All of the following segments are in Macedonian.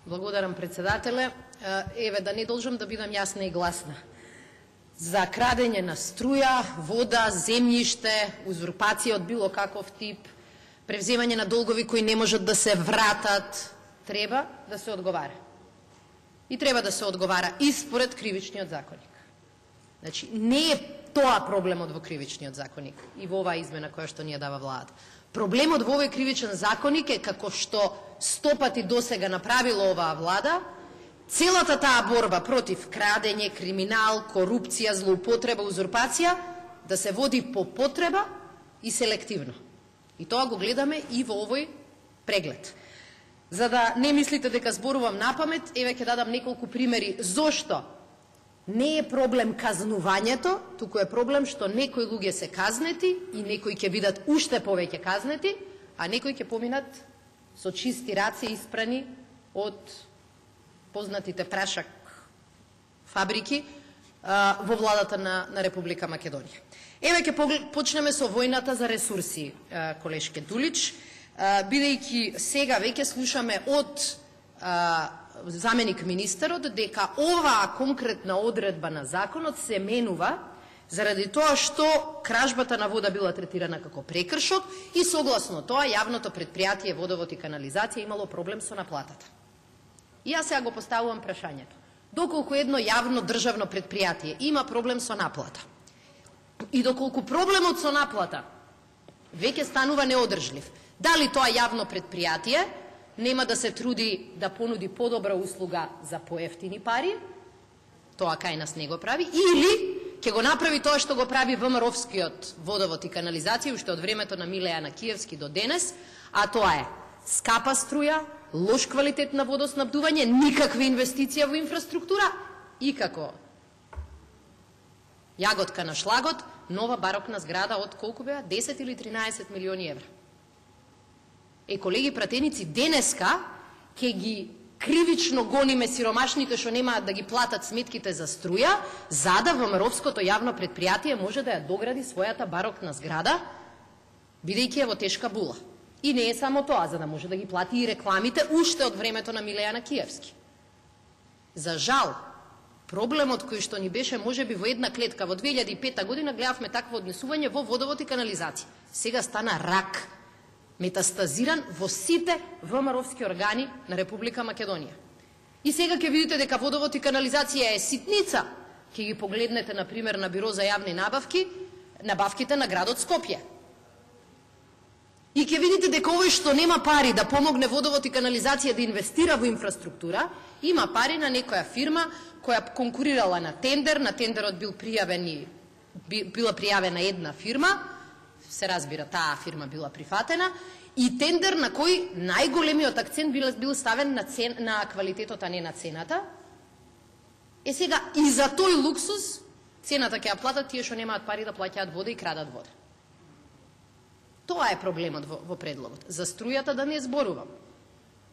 Благодарам, председателе. Еве, да не должам да бидам јасна и гласна. За крадење на струја, вода, земјиште, узурпација од било каков тип, превземање на долгови кои не можат да се вратат, треба да се одговара. И треба да се одговара и според кривичниот законник. Значи, не е тоа проблемот во кривичниот законник и во оваа измена која што ни ја дава владата. Проблемот во овој кривичен законник е, како што 100 пати досега направила оваа влада, целата таа борба против крадење, криминал, корупција, злоупотреба, узурпација да се води по потреба и селективно. И тоа го гледаме и во овој преглед. За да не мислите дека зборувам напамет, еве ќе дадам неколку примери зошто не е проблем казнувањето, туку е проблем што некои луѓе се казнети и некои ќе бидат уште повеќе казнети, а некои ќе поминат со чисти раце испрани од познатите прашак фабрики во владата на Република Македонија. Еве ќе почнеме со војната за ресурси, колешке Дулич, бидејќи сега веќе слушаме од заменик министерот дека оваа конкретна одредба на законот се менува заради тоа што кражбата на вода била третирана како прекршок и согласно тоа јавното претпријатие Водовод и канализација имало проблем со наплатата. И јас сега го поставувам прашањето. Доколку едно јавно државно претпријатие има проблем со наплата и доколку проблемот со наплата веќе станува неодржлив, дали тоа јавно претпријатие нема да се труди да понуди подобра услуга за поевтини пари, тоа кај нас не го прави, или ќе го направи тоа што го прави ВМРО-вскиот Водовод и канализација уште од времето на Миле Јанакиевски до денес, а тоа е скапа струја, лош квалитет на водоснабдување, никаква инвестиција во инфраструктура и како јаготка на шлагот, нова барокна зграда од колку беа? 10 или 13 милиони евра. Колеги пратеници, денеска ќе ги кривично гониме сиромашните што немаат да ги платат сметките за струја, за да ВМРО-вското јавно претпријатие може да ја догради својата барокна зграда, бидејќи е во тешка була. И не е само тоа, за да може да ги плати и рекламите уште од времето на Миле Јанакиевски. За жал, проблемот кој што ни беше можеби во една клетка во 2005 година гледавме такво однесување во Водовод и канализација. Сега стана рак, метастазиран во сите ВМРО-вски органи на Република Македонија. И сега ќе видите дека Водовод и канализација е ситница. Ќе ги погледнете, например, на Биро за јавни набавки, набавките на градот Скопје. И ќе видите дека овој што нема пари да помогне Водовод и канализација да инвестира во инфраструктура, има пари на некоја фирма која конкурирала на тендерот била пријавена една фирма, се разбира, таа фирма била прифатена, и тендер на кој најголемиот акцент бил ставен на квалитетот, а не на цената. Сега, и за тој луксус, цената ќе ја платат тие што немаат пари да плаќаат вода и крадат вода. Тоа е проблемот во предлогот. За струјата да не зборувам.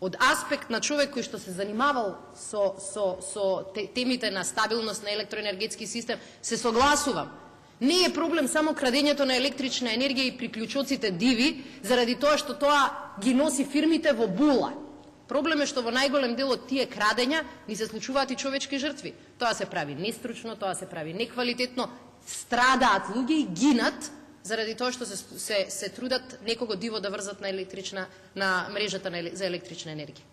Од аспект на човек кој што се занимавал со темите на стабилност на електроенергетски систем, се согласувам. Не е проблем само крадењето на електрична енергија и приклучоците диви, заради тоа што тоа ги носи фирмите во була. Проблем е што во најголем дел од тие крадења ни се случуваат и човечки жртви. Тоа се прави нестручно, тоа се прави неквалитетно, страдаат луѓе и гинат заради тоа што се трудат некого диво да врзат на мрежата за електрична енергија.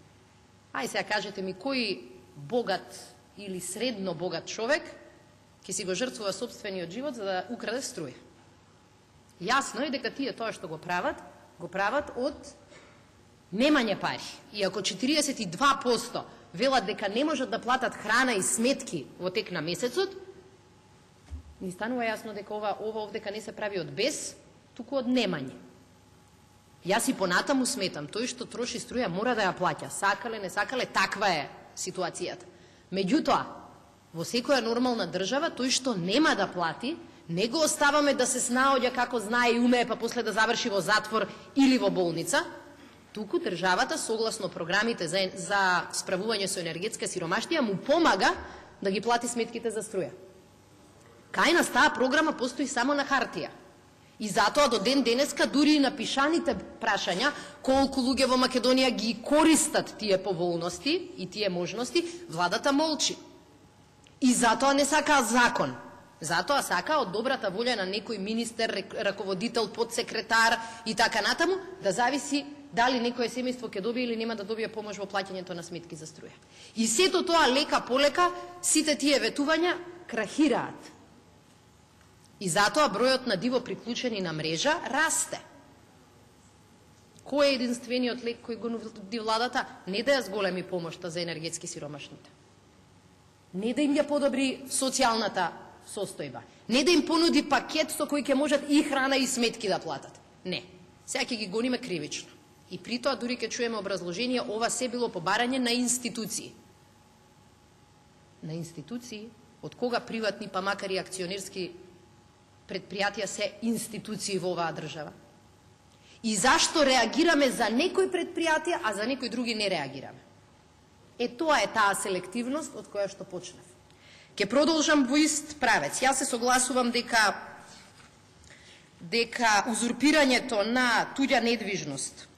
Ај сега кажете ми, кој богат или средно богат човек ќе си го жртвува сопствениот живот за да украде струја? Јасно е дека тие тоа што го прават од немање пари. И ако 42% велат дека не можат да платат храна и сметки во тек на месецот, ни станува јасно дека ова овдека не се прави од бес, туку од немање. Јас и понатаму сметам, тој што троши струја мора да ја плаќа, сакале, не сакале, таква е ситуацијата. Меѓутоа, во секоја нормална држава, тој што нема да плати, не го оставаме да се снаоѓа како знае и умее, па после да заврши во затвор или во болница, туку државата, согласно програмите за справување со енергетска сиромаштија, му помага да ги плати сметките за струја. Кај нас таа програма постои само на хартија. И затоа до ден денеска дури и на пишаните прашања колку луѓе во Македонија ги користат тие поволности и тие можности, владата молчи. И затоа не сака закон. Затоа сака од добрата волја на некој министер, раководител, подсекретар и така натаму да зависи дали некое семејство ќе добие или нема да добие помош во плаќањето на сметки за струја. И сето тоа лека полека сите тие ветувања крахираат. И затоа бројот на диво приклучени на мрежа расте. Кој е единствениот лек кој го нуди владата? Не да ја зголеми помошта за енергетски сиромашните. Не да им ја подобри социјалната состојба. Не да им понуди пакет со кој ќе можат и храна и сметки да платат. Не. Сега ќе ги гониме кривично. И при тоа дури ќе чуеме образложение, ова се било побарање на институции. На институции, од кога приватни, па макар и акционерски предпријатија се институции во оваа држава. И зашто реагираме за некои предпријатија, а за некои други не реагираме? Тоа е таа селективност од која што почнав. Ке продолжам во ист правец. Јас се согласувам дека узурпирањето на туѓа недвижност,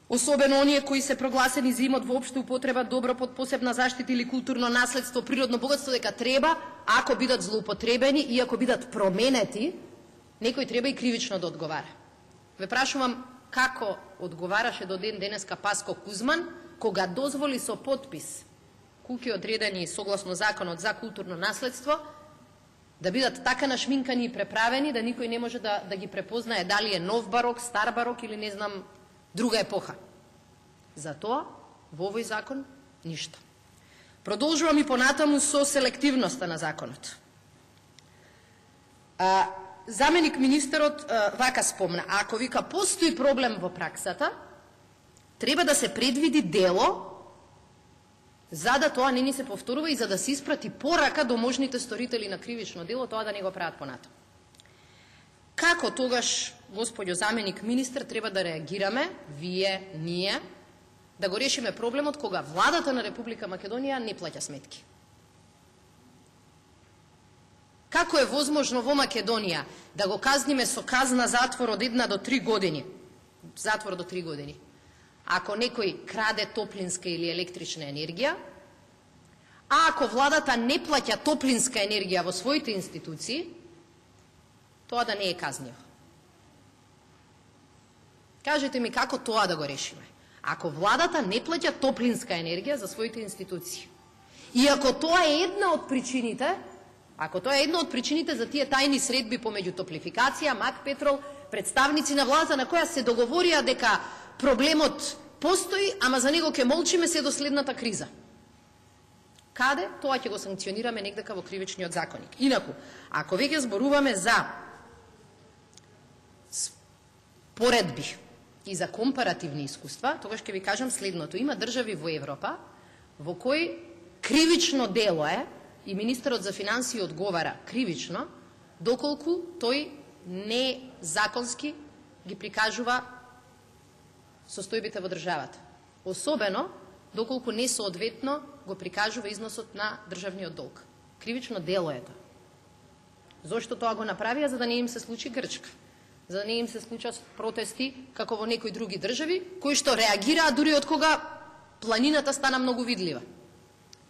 особено оние кои се прогласени за имот во општа употреба, добро под посебна заштита или културно наследство, природно богатство, дека треба, ако бидат злоупотребени и ако бидат променети, некој треба и кривично да одговара. Ве прашувам како одговараше до ден денеска Паско Кузман, кога дозволи со подпис куќи одредени согласно законот за културно наследство да бидат така нашминкани и преправени да никој не може да ги препознае дали е нов барок, стар барок или не знам друга епоха. Затоа во овој закон ништо. Продолжувам и понатаму со селективноста на законот. Заменик министерот вака спомна, ако вика постои проблем во праксата, треба да се предвиди дело за да тоа не ни се повторува и за да се испрати порака до можните сторители на кривично дело, тоа да не го прават понатаму. Како тогаш, господјо заменик министер, треба да реагираме, вие, ние, да го решиме проблемот кога владата на Република Македонија не плаќа сметки? Како е возможно во Македонија да го казниме со казна затвор од 1 до 3 години? Затвор до 3 години. Ако некој краде топлинска или електрична енергија, а ако владата не плаќа топлинска енергија во своите институции, тоа да не е казниво. Кажете ми како тоа да го решиме? Ако владата не плаќа топлинска енергија за своите институции, и ако тоа е една од причините, за тие тајни средби помеѓу Топлификација, МАК Петрол, представници на владата на која се договорија дека проблемот постои, ама за него ќе молчиме се до следната криза. Каде? Тоа ќе го санкционираме негдека во кривичниот законник. Инаку, ако веќе зборуваме за поредби и за компаративни искуства, тогаш ќе ви кажам следното. Има држави во Европа во кои кривично дело е, и министерот за финансии одговара кривично, доколку тој не законски ги прикажува состојбите во државата. Особено, доколку несоодветно го прикажува износот на државниот долг. Кривично дело е тоа. Зошто тоа го направија? За да не им се случи Грчка. За да не им се случат протести како во некои други држави, кои што реагираа дури од кога планината стана многу видлива.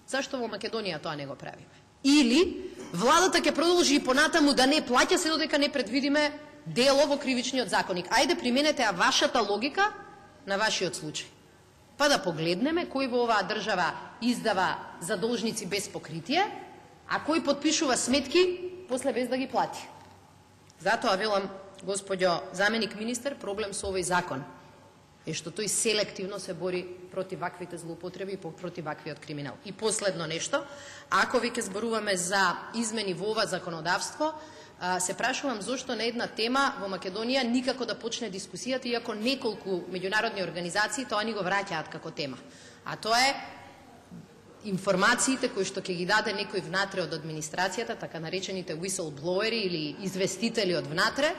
Зашто во Македонија тоа не го правиме? Или владата ќе продолжи и понатаму да не плаќа се додека не предвидиме дело во кривичниот законник. Ајде применете вашата логика на вашиот случај. Па да погледнеме кој во оваа држава издава задолжници без покритие, а кој подпишува сметки после без да ги плати. Затоа велам, господјо заменик министер, проблем со овој закон е што тој селективно се бори против ваквите злоупотреби и против ваквиот криминал. И последно нешто, ако веќе зборуваме за измени во ова законодавство, се прашувам зошто на една тема во Македонија никако да почне дискусијата, иако неколку меѓународни организации тоа ни го враќаат како тема. А тоа е информациите кои што ќе ги даде некој внатре од администрацијата, така наречените whistlebloweri или известители од внатре,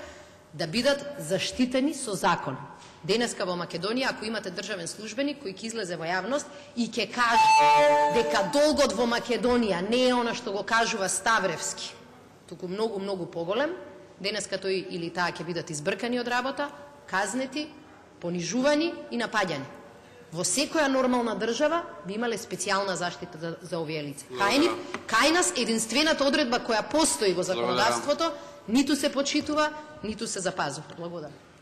да бидат заштитени со закон. Денеска во Македонија, ако имате државен службеник кој ќе излезе во јавност и ќе каже дека долгот во Македонија не е она што го кажува Ставревски, туку многу, многу поголем, денеска тој или таа ќе бидат избркани од работа, казнети, понижувани и напаѓани. Во секоја нормална држава би имале специјална заштита за овие лица. Кај нас единствената одредба која постои во законодавството ниту се почитува, ниту се запазува. Благодарам.